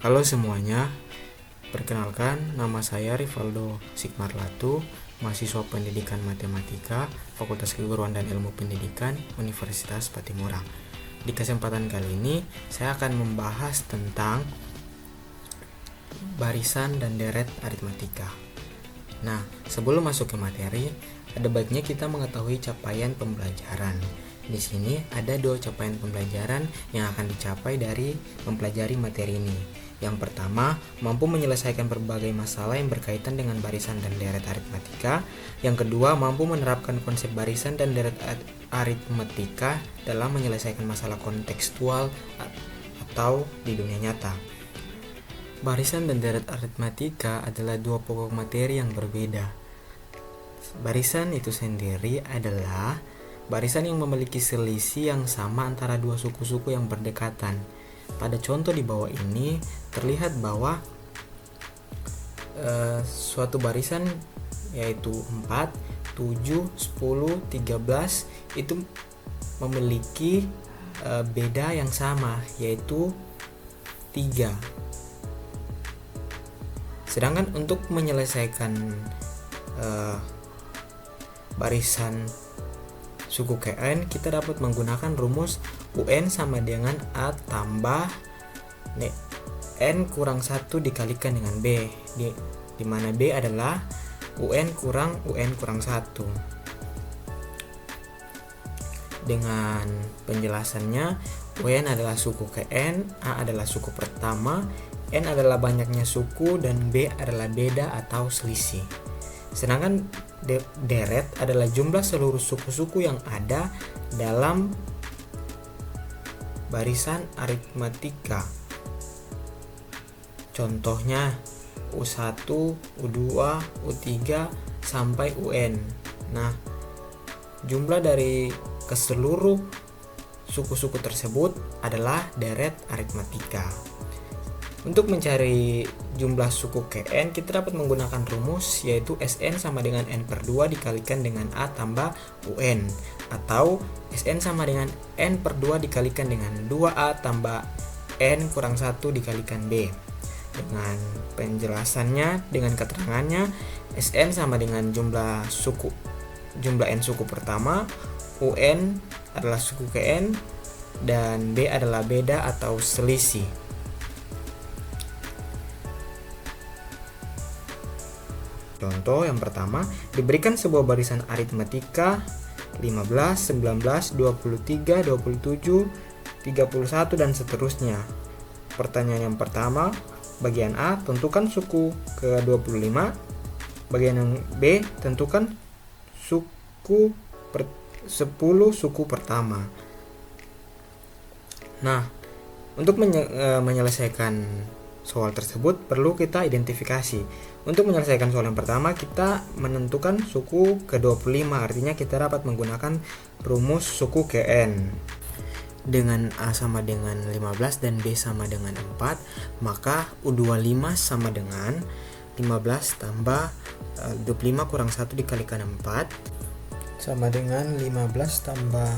Halo semuanya, perkenalkan nama saya Rivaldo Sikmarlatu, mahasiswa pendidikan matematika, Fakultas Keguruan dan Ilmu Pendidikan, Universitas Patimura. Di kesempatan kali ini, saya akan membahas tentang barisan dan deret aritmatika. Nah, sebelum masuk ke materi, ada baiknya kita mengetahui capaian pembelajaran. Di sini ada 2 capaian pembelajaran yang akan dicapai dari mempelajari materi ini. Yang pertama, mampu menyelesaikan berbagai masalah yang berkaitan dengan barisan dan deret aritmatika. Yang kedua, mampu menerapkan konsep barisan dan deret aritmatika dalam menyelesaikan masalah kontekstual atau di dunia nyata. Barisan dan deret aritmatika adalah 2 pokok materi yang berbeda. Barisan itu sendiri adalah barisan yang memiliki selisih yang sama antara 2 suku-suku yang berdekatan. Pada contoh di bawah ini terlihat bahwa suatu barisan yaitu 4, 7, 10, 13 itu memiliki beda yang sama yaitu 3. Sedangkan untuk menyelesaikan barisan suku KN, kita dapat menggunakan rumus UN sama dengan A tambah N kurang 1 dikalikan dengan B, di mana B adalah UN kurang 1. Dengan penjelasannya, UN adalah suku KN, A adalah suku pertama, N adalah banyaknya suku, dan B adalah beda atau selisih. Sedangkan deret adalah jumlah seluruh suku-suku yang ada dalam barisan aritmatika. Contohnya U1, U2, U3 sampai UN. Nah, jumlah dari keseluruh suku-suku tersebut adalah deret aritmatika. Untuk mencari jumlah suku KN, kita dapat menggunakan rumus yaitu Sn sama dengan N/2 dikalikan dengan A tambah UN, atau Sn sama dengan N/2 dikalikan dengan 2A tambah N kurang 1 dikalikan B. Dengan penjelasannya, dengan keterangannya, Sn sama dengan jumlah N suku pertama, UN adalah suku KN, dan B adalah beda atau selisih. Contoh yang pertama, diberikan sebuah barisan aritmatika 15, 19, 23, 27, 31 dan seterusnya. Pertanyaan yang pertama, bagian A, tentukan suku ke-25. Bagian yang B, tentukan 10 suku pertama. Nah, untuk menyelesaikan soal tersebut perlu kita identifikasi. Untuk menyelesaikan soal yang pertama, kita menentukan suku ke-25, artinya kita dapat menggunakan rumus suku KN. Dengan A sama dengan 15 dan B sama dengan 4, maka U25 sama dengan 15 tambah 25 kurang 1 dikalikan 4 sama dengan 15 tambah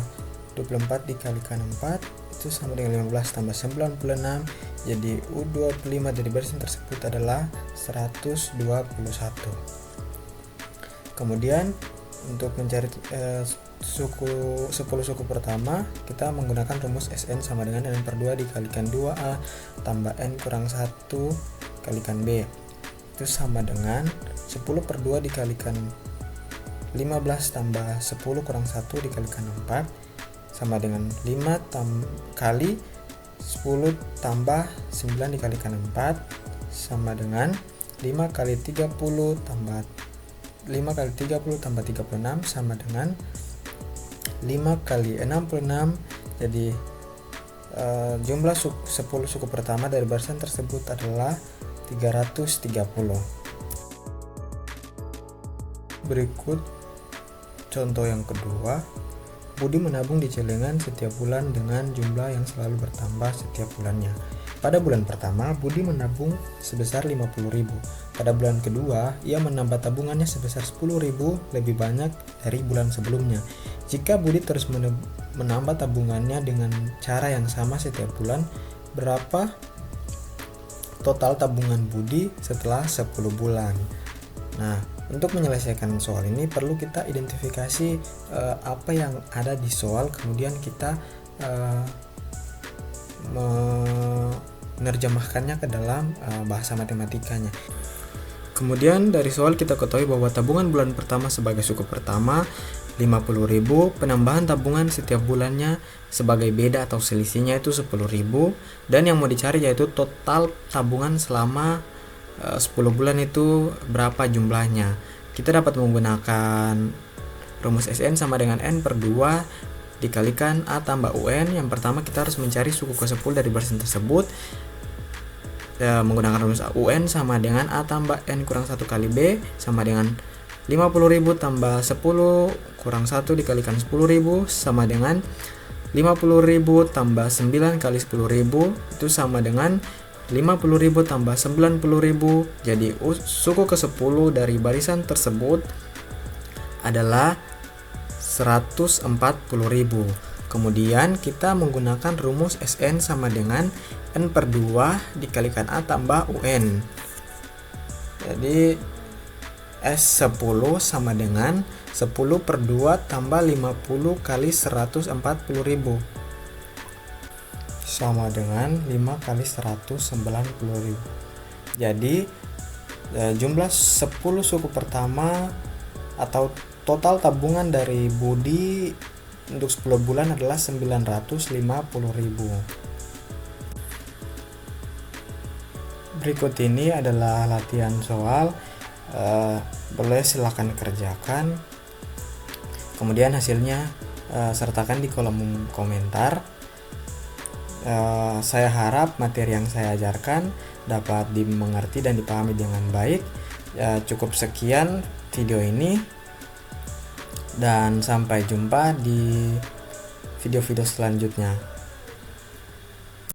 24 dikalikan 4 itu sama dengan 15 tambah 96. Jadi U25 dari barisan tersebut adalah 121. Kemudian untuk mencari 10 suku pertama, kita menggunakan rumus Sn sama dengan N/2 dikalikan 2A tambah N kurang 1 kalikan B. Itu sama dengan 10/2 dikalikan 15 tambah 10 kurang 1 dikalikan 4 sama dengan 5 kali 10 tambah 9 dikalikan 4 sama dengan 5 kali 30 tambah 36 sama dengan 5 kali 66. Jadi jumlah 10 suku pertama dari barisan tersebut adalah 330. Berikut contoh yang kedua. Budi menabung di celengan setiap bulan dengan jumlah yang selalu bertambah setiap bulannya. Pada bulan pertama, Budi menabung sebesar 50.000. Pada bulan kedua, ia menambah tabungannya sebesar 10.000 lebih banyak dari bulan sebelumnya. Jika Budi terus menambah tabungannya dengan cara yang sama setiap bulan, berapa total tabungan Budi setelah 10 bulan. Nah, untuk menyelesaikan soal ini perlu kita identifikasi apa yang ada di soal, kemudian kita menerjemahkannya ke dalam bahasa matematikanya. Kemudian dari soal kita ketahui bahwa tabungan bulan pertama sebagai suku pertama 50.000, penambahan tabungan setiap bulannya sebagai beda atau selisihnya itu 10.000, dan yang mau dicari yaitu total tabungan selama 10 bulan itu berapa jumlahnya. Kita dapat menggunakan rumus SN sama dengan N per 2 dikalikan A tambah UN. Yang pertama kita harus mencari suku ke-10 dari barisan tersebut. Menggunakan rumus UN sama dengan A tambah N kurang 1 kali B sama dengan 50.000 tambah 10 kurang 1 dikalikan 10.000 sama dengan 50.000 tambah 9 kali 10.000 itu sama dengan 50.000 tambah 90.000. Jadi suku ke-10 dari barisan tersebut adalah 140.000. Kemudian kita menggunakan rumus SN sama dengan N per 2 dikalikan A tambah UN. Jadi S10 sama dengan 10 per 2 tambah 50 kali 140.000 sama dengan 5 kali 190.000. Jadi jumlah 10 suku pertama atau total tabungan dari Budi untuk 10 bulan adalah 950.000. Berikut ini adalah latihan soal, boleh silakan kerjakan. Kemudian hasilnya sertakan di kolom komentar. Saya harap materi yang saya ajarkan dapat dimengerti dan dipahami dengan baik. Cukup sekian video ini. Dan sampai jumpa di video-video selanjutnya.